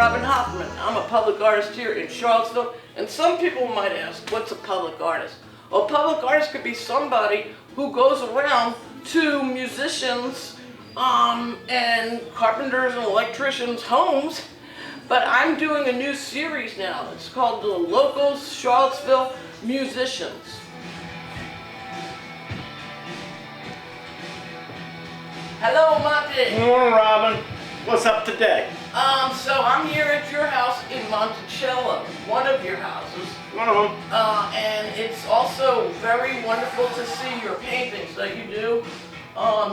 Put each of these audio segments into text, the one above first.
Robin Hoffman. I'm a public artist here in Charlottesville, and some people might ask, what's a public artist? Well, a public artist could be somebody who goes around to musicians and carpenters and electricians' homes, but I'm doing a new series now. It's called The Locals Charlottesville Musicians. Hello, Monte. Good morning, Robin. What's up today? So I'm here at your house in Monticello, one of your houses. One of them. And it's also very wonderful to see your paintings that you do.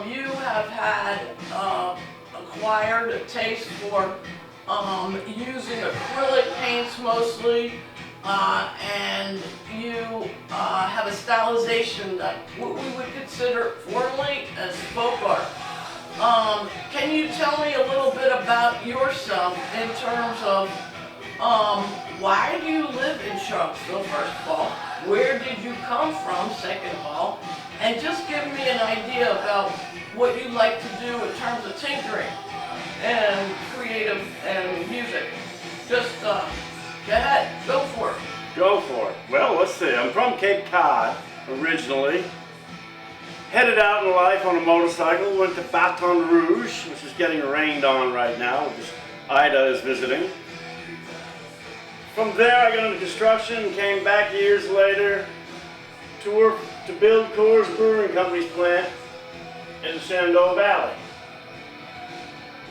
You have had acquired a taste for using acrylic paints mostly, and you have a stylization that what we would consider formally as folk art. Can you tell me a little bit about yourself in terms of why do you live in Charlottesville, first of all? Where did you come from, second of all? And just give me an idea about what you like to do in terms of tinkering and creative and music. Just go ahead, go for it. Go for it. Well, let's see. I'm from Cape Cod originally. Headed out in life on a motorcycle, went to Baton Rouge, which is getting rained on right now, because Ida is visiting. From there I got into construction, came back years later to work to build Coors Brewing Company's plant in the Shenandoah Valley.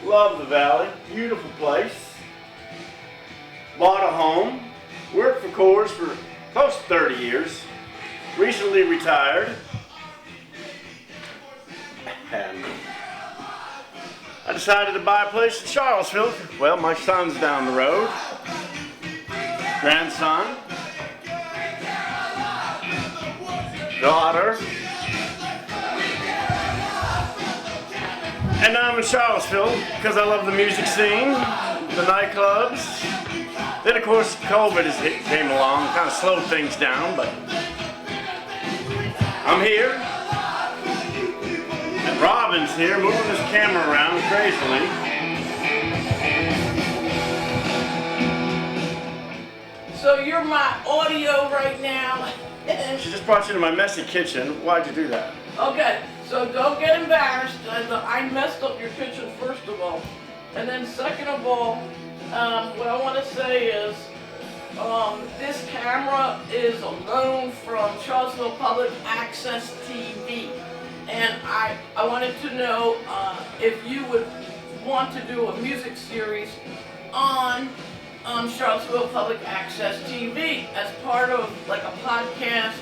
Love the valley, beautiful place. Bought a home, worked for Coors for close to 30 years, recently retired. And I decided to buy a place in Charlottesville. Well, my son's down the road, grandson, daughter, and now I'm in Charlottesville because I love the music scene, the nightclubs. Then of course COVID came along, kind of slowed things down, but I'm here. And Robin's here, moving this camera around crazily. So you're my audio right now. She just brought you to my messy kitchen. Why'd you do that? Okay, so don't get embarrassed. I messed up your kitchen first of all. And then second of all, what I want to say is this camera is a loan from Charlottesville Public Access TV. And I wanted to know if you would want to do a music series on Charlottesville Public Access TV as part of like a podcast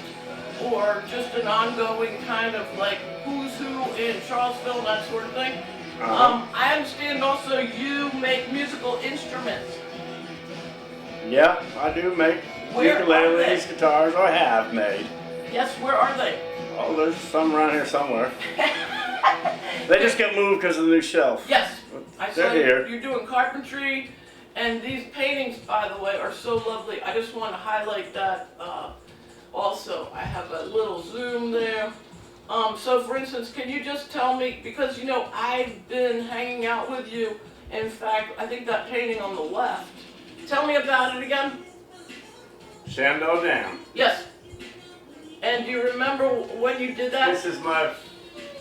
or just an ongoing kind of like who's who in Charlottesville, that sort of thing. I understand also you make musical instruments. Yeah, I do make ukuleles, guitars, I have made. Yes, where are they? Oh, there's some around here somewhere. They just get moved because of the new shelf. Yes, I saw here. You're doing carpentry, and these paintings, by the way, are so lovely. I just want to highlight that also. I have a little zoom there. So for instance, can you just tell me, because you know, I've been hanging out with you. In fact, I think that painting on the left. Tell me about it again. Shenandoah Dam. Yes. And do you remember when you did that? This is my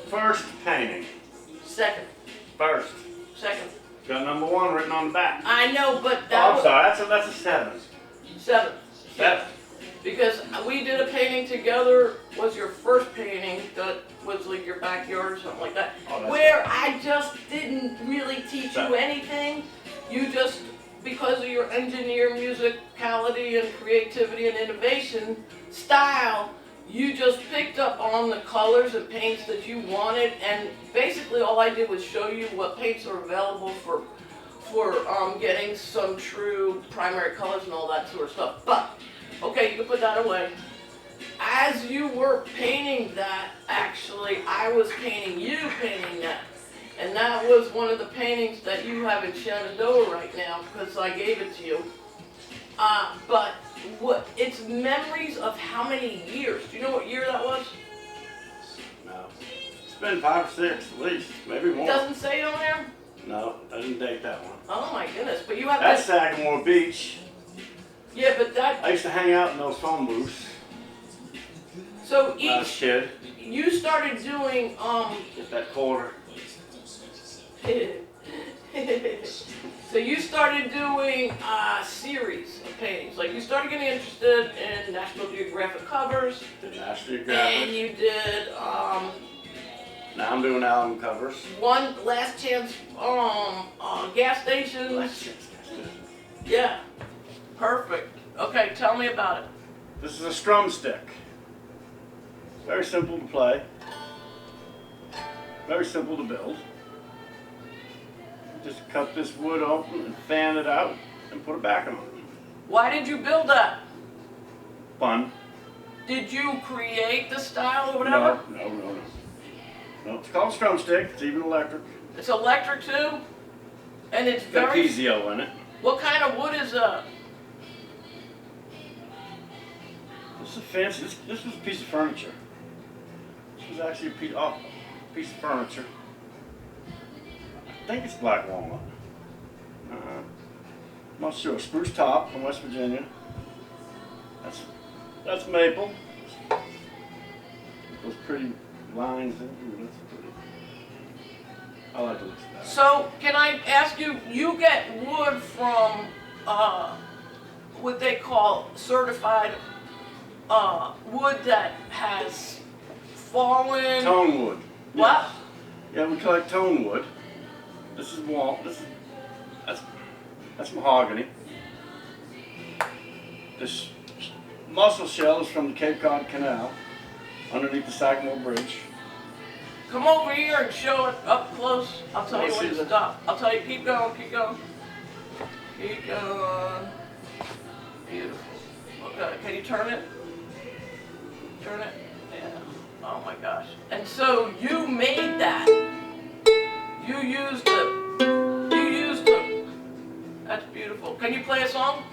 first painting. Second. First. Second. Got number 1 written on the back. I know, but Oh, that I'm sorry, that's a 7. 7. Seven. Because we did a painting together, was your first painting that was like your backyard or something like that, where I just didn't really teach you anything. You just, because of your engineer musicality and creativity and innovation style, you just picked up on the colors and paints that you wanted, and basically all I did was show you what paints are available for getting some true primary colors and all that sort of stuff. But okay, you can put that away. As you were painting that, actually, I was painting you painting that. And that was one of the paintings that you have in Shenandoah right now, because I gave it to you. But it's memories of how many years? Do you know what year that was? No. It's been 5 or 6 at least, maybe more. It doesn't say on there? No, I didn't date that one. Oh my goodness, but you have That's that. Sagamore Beach. Yeah, but that. I used to hang out in those phone booths So when I was a kid. you started doing Get that quarter. So you started doing a series of paintings. Like you started getting interested in National Geographic covers. Did National And Geographic. you did Now I'm doing album covers. one last chance gas stations. Yeah. Perfect. Okay, tell me about it. This is a strum stick. Very simple to play. Very simple to build. Just cut this wood open and fan it out and put it back on. Why did you build that? Fun. Did you create the style or whatever? No. No, it's called strum stick. It's even electric. It's electric too? And it's It's got very... piezo in it. What kind of wood is that? This is fancy. This was a piece of furniture. This was actually a piece of furniture. I think it's black walnut. I'm not sure. Spruce top from West Virginia. That's maple. Those pretty lines. Ooh, that's pretty. I like the looks of that. So, can I ask you, you get wood from what they call certified wood that has fallen... Tone wood. What? Yeah, we collect tone wood. This is that's mahogany. This mussel shell is from the Cape Cod Canal, underneath the Sagamore Bridge. Come over here and show it up close. I'll tell you Let's when see to that. stop. I'll tell you, keep going, keep going. Keep going. Beautiful. Okay, can you turn it? Turn it? Yeah. Oh my gosh. And so you made that. You used it. That's beautiful. Can you play a song?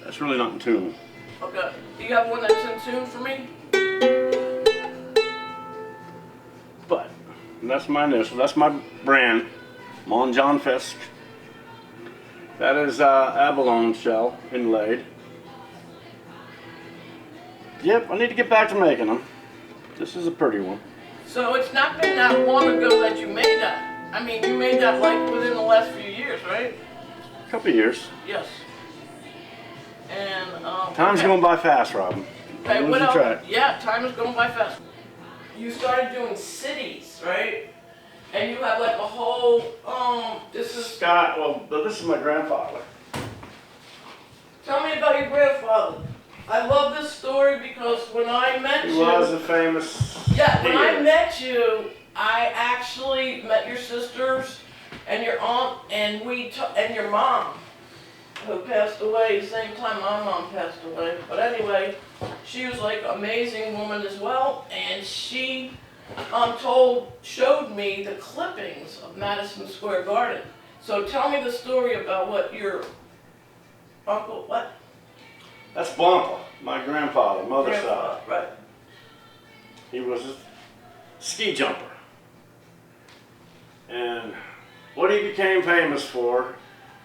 That's really not in tune. Okay. Do you have one that's in tune for me? But that's my initial. That's my brand, Monte Fiske. That is abalone shell inlaid. Yep, I need to get back to making them. This is a pretty one. So it's not been that long ago that you made that. I mean, you made that like within the last few years, right? A couple of years. Yes. And Time's okay. going by fast, Robin. Okay, I'm what losing else? track. Yeah, time is going by fast. You started doing cities, right? And you have like a whole this is... Scott, well, this is my grandfather. Tell me about your grandfather. I love this story because when I met He you... was a famous Yeah, when I deer. met you, I actually met your sisters and your aunt and and your mom, who passed away the same time my mom passed away. But anyway, she was like an amazing woman as well, and she showed me the clippings of Madison Square Garden. So tell me the story about what your uncle, what? That's Bumpa, my grandfather, mother's Grandfather, side. right. He was a ski jumper. And what he became famous for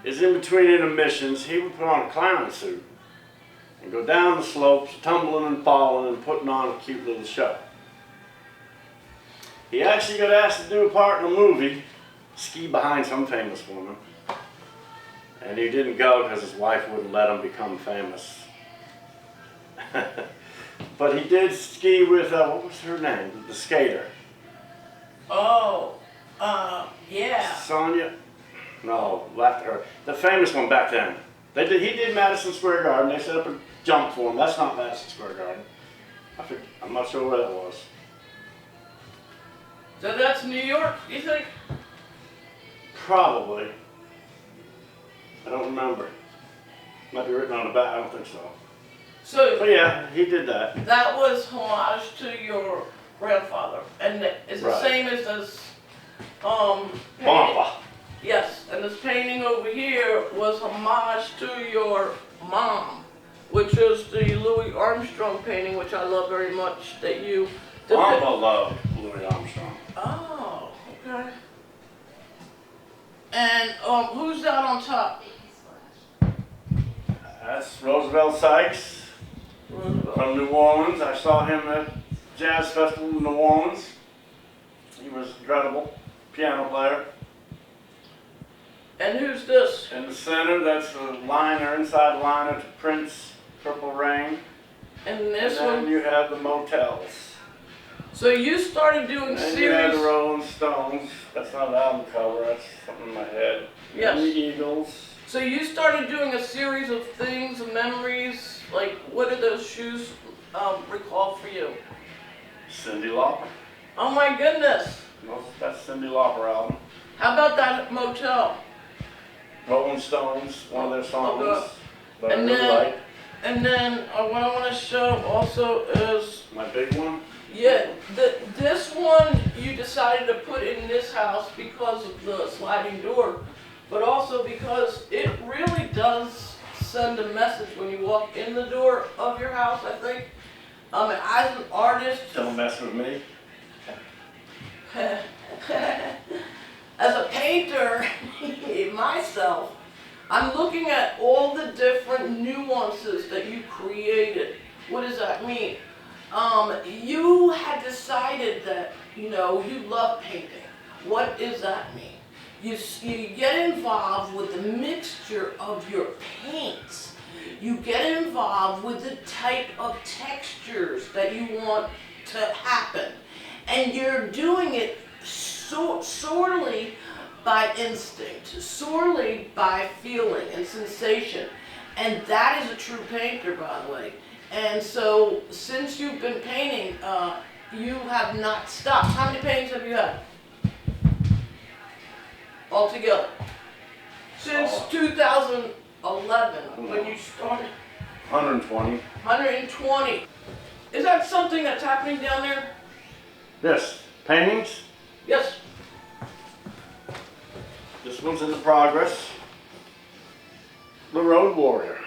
is in between intermissions, he would put on a clown suit and go down the slopes, tumbling and falling and putting on a cute little show. He actually got asked to do a part in a movie, ski behind some famous woman. And he didn't go because his wife wouldn't let him become famous. But he did ski with, what was her name? The skater. Oh, yeah. Sonia? No, left her. The famous one back then. He did Madison Square Garden. They set up a jump for him. That's not Madison Square Garden. I'm not sure where that was. So that's New York, you think? Probably. I don't remember. Might be written on the back. I don't think so. So But yeah, he did that. that was homage to your grandfather, and it's the Right. same as this painting. Bumpa. Yes, and this painting over here was homage to your mom, which is the Louis Armstrong painting, which I love very much. That you. Bumpa loved Louis Armstrong. Oh, okay. And who's that on top? That's Roosevelt Sykes from New Orleans. I saw him at Jazz Festival in New Orleans. He was incredible piano player. And who's this? In the center, that's the liner, inside liner to Prince, Purple Rain. And this and then one? you have the Motels. So you started doing and series. You had the Rolling Stones. That's not an album cover. That's something in my head. Yes. And the Eagles. So you started doing a series of things, of memories. Like, what did those shoes recall for you? Cyndi Lauper. Oh my goodness. That's Cyndi Lauper album. How about that motel? Rolling Stones, one of their songs. That And I really then, like. and then what I want to show also is, My big one. yeah, this one you decided to put in this house because of the sliding door, but also because it really does send a message when you walk in the door of your house, I think. As an artist, Don't mess with me. as a painter myself, I'm looking at all the different nuances that you created. What does that mean? You had decided that, you love painting. What does that mean? You get involved with the mixture of your paints. You get involved with the type of textures that you want to happen. And you're doing it sorely by instinct, sorely by feeling and sensation. And that is a true painter, by the way. And so, since you've been painting, you have not stopped. How many paintings have you had? Altogether? Since 2011, when you started? 120. 120. Is that something that's happening down there? Yes. Paintings. Yes. This one's in the progress. The Road Warrior.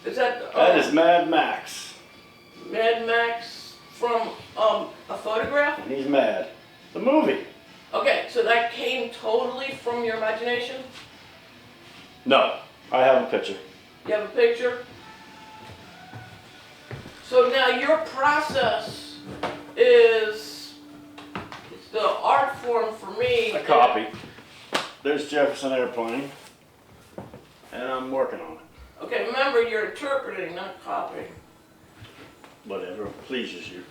Is that? That is Mad Max. Mad Max from a photograph? And he's mad. The movie. Okay, so that came totally from your imagination? No. I have a picture. You have a picture? So now your process is the art form for me. A copy. There's Jefferson Airplane. And I'm working on it. Okay, remember you're interpreting, not copying. Whatever pleases you.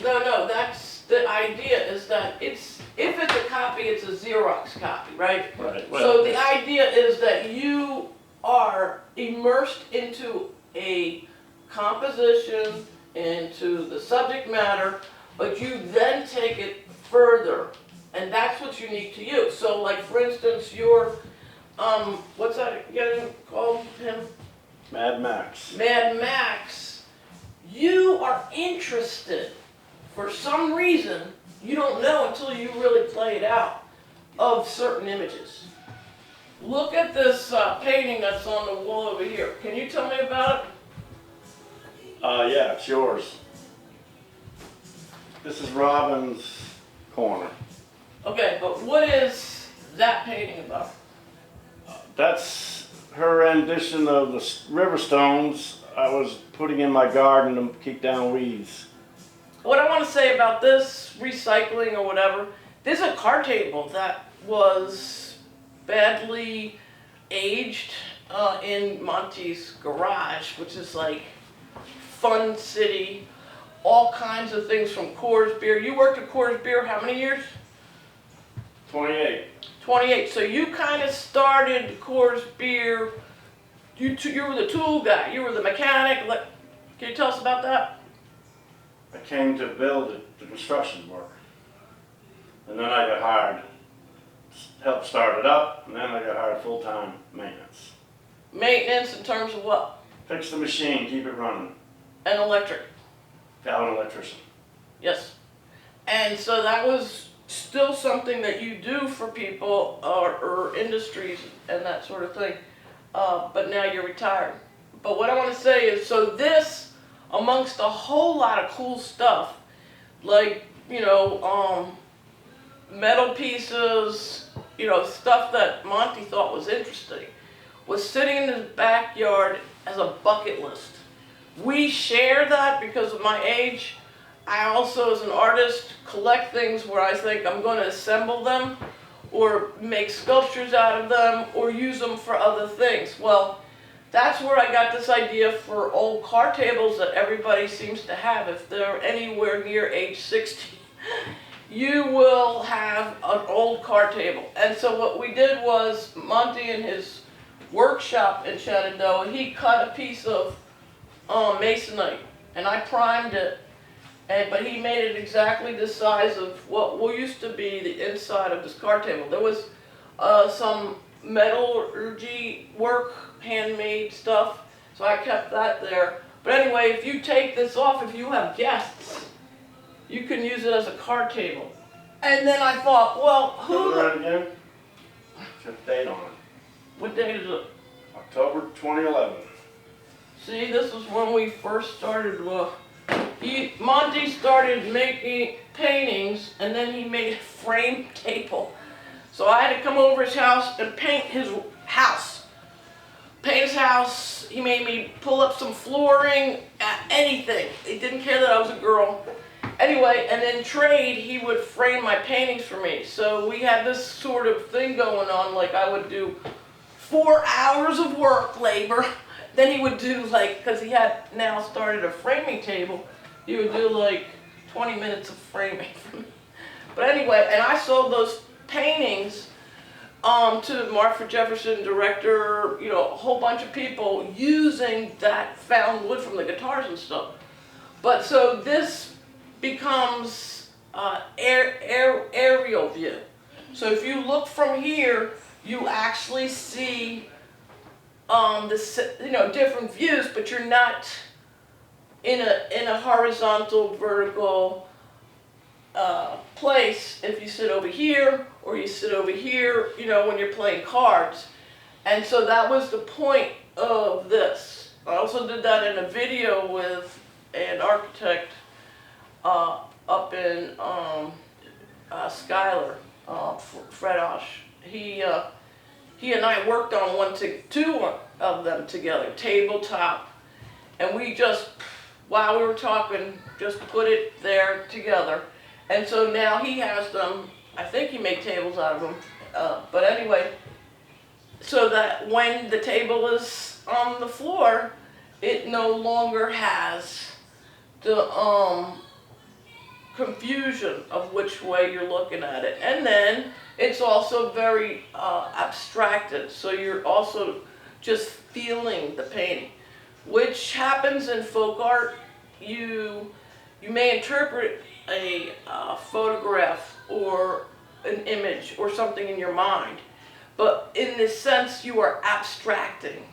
No, that's the idea is that if it's a copy, it's a Xerox copy, right? Right. So the idea is that you are immersed into a composition, into the subject matter, but you then take it further, and that's what's unique to you. So, like for instance, your what's that getting called? Him? Mad Max. Mad Max. You are interested, for some reason, you don't know until you really play it out, of certain images. Look at this painting that's on the wall over here. Can you tell me about it? Yeah, it's yours. This is Robin's corner. Okay, but what is that painting about? That's her rendition of the river stones I was putting in my garden to keep down weeds. What I want to say about this recycling or whatever, there's a card table that was badly aged in Monte's garage, which is like Fun City, all kinds of things from Coors Beer. You worked at Coors Beer how many years? 28. 28. So you kind of started Coors Beer. You were the tool guy. You were the mechanic. Can you tell us about that? I came to build it, the construction work. And then I got hired, helped start it up, and then I got hired full-time maintenance. Maintenance in terms of what? Fix the machine, keep it running. And electric. I'm an electrician. Yes. And so that was still something that you do for people or industries and that sort of thing. But now you're retired. But what I want to say is, so this, amongst a whole lot of cool stuff, like, metal pieces, stuff that Monte thought was interesting, was sitting in his backyard as a bucket list. We share that because of my age. I also, as an artist, collect things where I think I'm going to assemble them or make sculptures out of them or use them for other things. Well, that's where I got this idea for old card tables that everybody seems to have. If they're anywhere near age 60, you will have an old card table. And so what we did was, Monte in his workshop in Shenandoah, he cut a piece of masonite, and I primed it, but he made it exactly the size of what used to be the inside of this card table. There was some metallurgy work, handmade stuff, so I kept that there. But anyway, if you take this off, if you have guests, you can use it as a card table. And then I thought, well, who... Right again? It's a date on it. What date is it? October 2011. See, this is when we first started. Monte started making paintings, and then he made a frame table. So I had to come over his house and paint his house. Paint his house. He made me pull up some flooring, anything. He didn't care that I was a girl. Anyway, and in trade, he would frame my paintings for me. So we had this sort of thing going on, like I would do 4 hours of work, labor. Then he would do because he had now started a framing table, he would do 20 minutes of framing for me. But anyway, and I sold those paintings to Martha Jefferson, director, a whole bunch of people using that found wood from the guitars and stuff. But so this becomes aerial view. So if you look from here, you actually see different views, but you're not in a horizontal, vertical place if you sit over here or you sit over here, when you're playing cards. And so that was the point of this. I also did that in a video with an architect up in Schuyler, Fred Osh. He and I worked on two of them together, tabletop, and we just, while we were talking, just put it there together. And so now he has them, I think he made tables out of them, but anyway, so that when the table is on the floor, it no longer has the confusion of which way you're looking at it. And then it's also very abstracted, so you're also just feeling the painting, which happens in folk art. You may interpret a photograph or an image or something in your mind, but in this sense you are abstracting,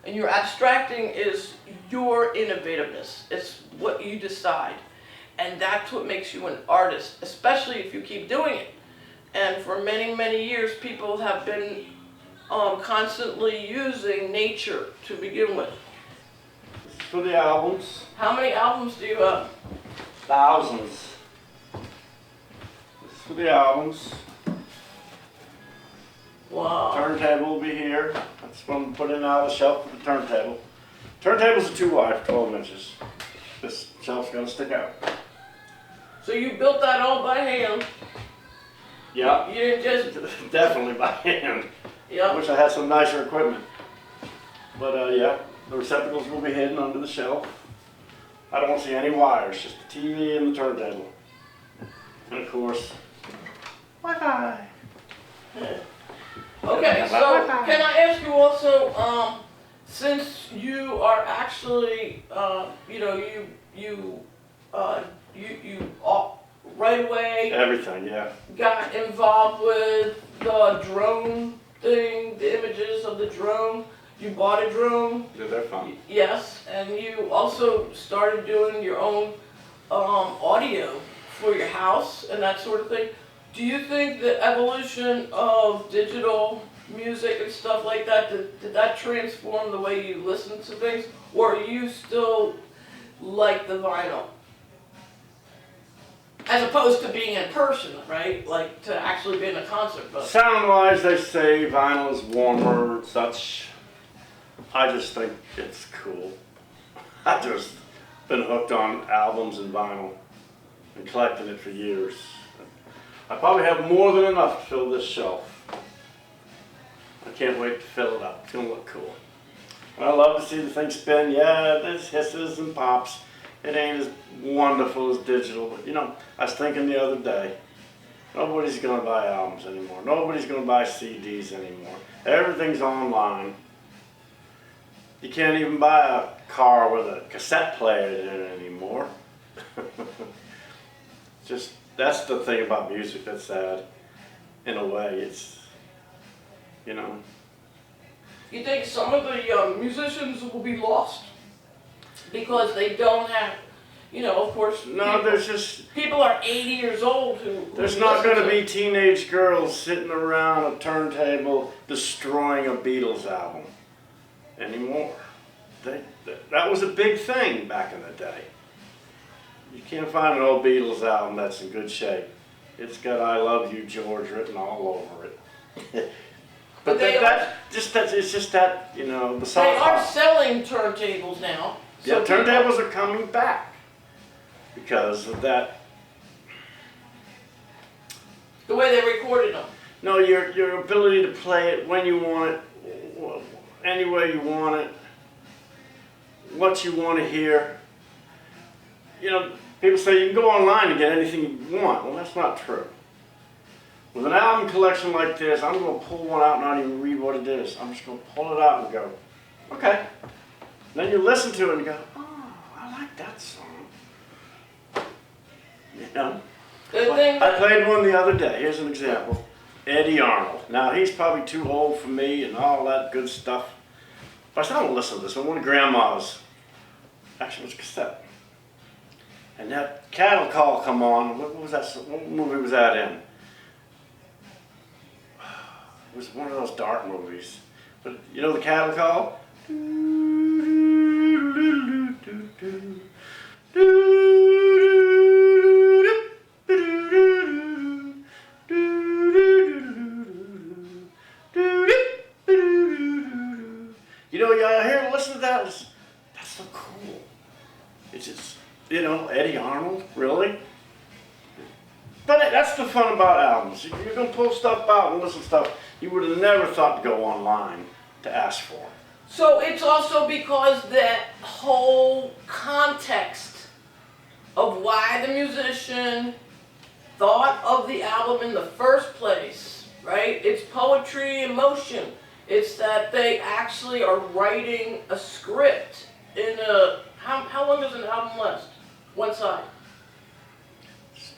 and your abstracting is your innovativeness. It's what you decide, and that's what makes you an artist, especially if you keep doing it. And for many, many years, people have been constantly using nature to begin with. For the albums. How many albums do you have? Thousands. This is for the albums. Wow. Turntable will be here. That's what I'm putting out of the shelf for the turntable. Turntable's a 2 wide, 12 inches. This shelf's got to stick out. So you built that all by hand? Yeah. You didn't just... Definitely by hand. Yeah. I wish I had some nicer equipment. But yeah, the receptacles will be hidden under the shelf. I don't want to see any wires, just the TV and the turntable. And of course, Wi-Fi. Okay, so can I ask you also, since you are actually, you right away Everything, yeah. got involved with the drone thing, the images of the drone. You bought a drone. Yeah, they're fun. Yes, and you also started doing your own audio for your house and that sort of thing. Do you think the evolution of digital music and stuff like that, did that transform the way you listen to things? Or are you still like the vinyl? As opposed to being in person, right? Like to actually be in a concert. But Sound-wise, they say vinyl is warmer and such. I just think it's cool. I've just been hooked on albums and vinyl and collecting it for years. I probably have more than enough to fill this shelf. I can't wait to fill it up. It's gonna look cool. And I love to see the thing spin. Yeah, there's hisses and pops. It ain't as wonderful as digital, but you know, I was thinking the other day, nobody's gonna buy albums anymore. Nobody's gonna buy CDs anymore. Everything's online. You can't even buy a car with a cassette player in it anymore. Just, that's the thing about music that's sad. In a way, it's, you know. you think some of the musicians will be lost because they don't have, you know, of course. No, there's just. People are 80 years old who. There's not going to be teenage girls sitting around a turntable destroying a Beatles album anymore. That was a big thing back in the day. You can't find an old Beatles album that's in good shape. It's got "I Love You, George" written all over it. But it's just that, you know, the song. They are selling turntables now. So yeah, turntables are coming back because of that. The way they recorded them. No, your ability to play it when you want it, any way you want it, what you want to hear. You know, people say you can go online and get anything you want. Well, that's not true. With an album collection like this, I'm going to pull one out and not even read what it is. I'm just going to pull it out and go, okay. And then you listen to it and you go, oh, I like that song. You know? I played one the other day. Here's an example. Eddie Arnold. Now, he's probably too old for me and all that good stuff. But I still don't listen to this one. One of Grandma's. Actually, it was a cassette. And that cattle call come on. What was that? What movie was that in? It was one of those dark movies. But you know the cattle call? You know, you hear, listen to that. That's so cool. It's just, you know, Eddie Arnold, really? But that's the fun about albums. You're going to pull stuff out and listen to stuff you would have never thought to go online to ask for. So it's also because that whole context of why the musician thought of the album in the first place, right? It's poetry in motion. It's that they actually are writing a script in a, how long does an album last? One side?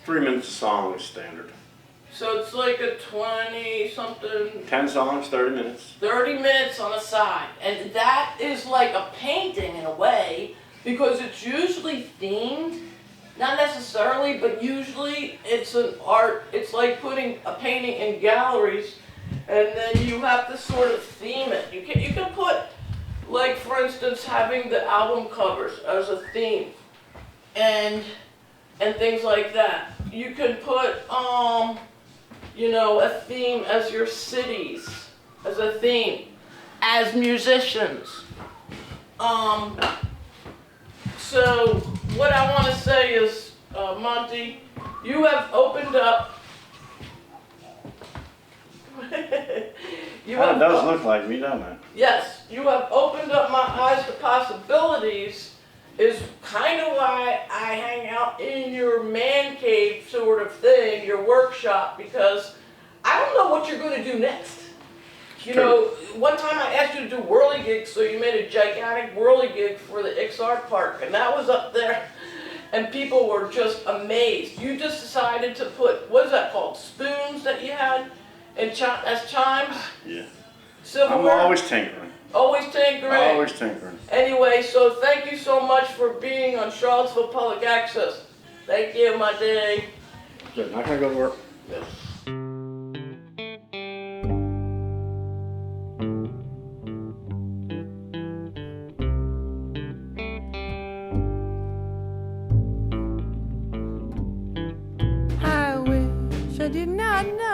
3 minutes a song is standard. So it's like a 20-something... 10 songs, 30 minutes. 30 minutes on a side. And that is like a painting in a way, because it's usually themed. Not necessarily, but usually it's an art. It's like putting a painting in galleries, and then you have to sort of theme it. You can put, like for instance, having the album covers as a theme, and things like that. You can put, you know, a theme as your cities, as a theme, as musicians. So what I want to say is, Monte, you have opened up. It does look like me, doesn't it? Yes, you have opened up my eyes to possibilities. Is kind of why I hang out in your man cave sort of thing, your workshop, because I don't know what you're going to do next. You know, one time I asked you to do whirly gigs, so you made a gigantic whirly gig for the XR Park, and that was up there, and people were just amazed. You just decided to put, what is that called, spoons that you had as chimes? Yeah. Silverware? I'm always tinkering. Always tinkering. Always tinkering. Anyway, so thank you so much for being on Charlottesville Public Access. Thank you, my day. Good. Not gonna go to work. Yes. I know.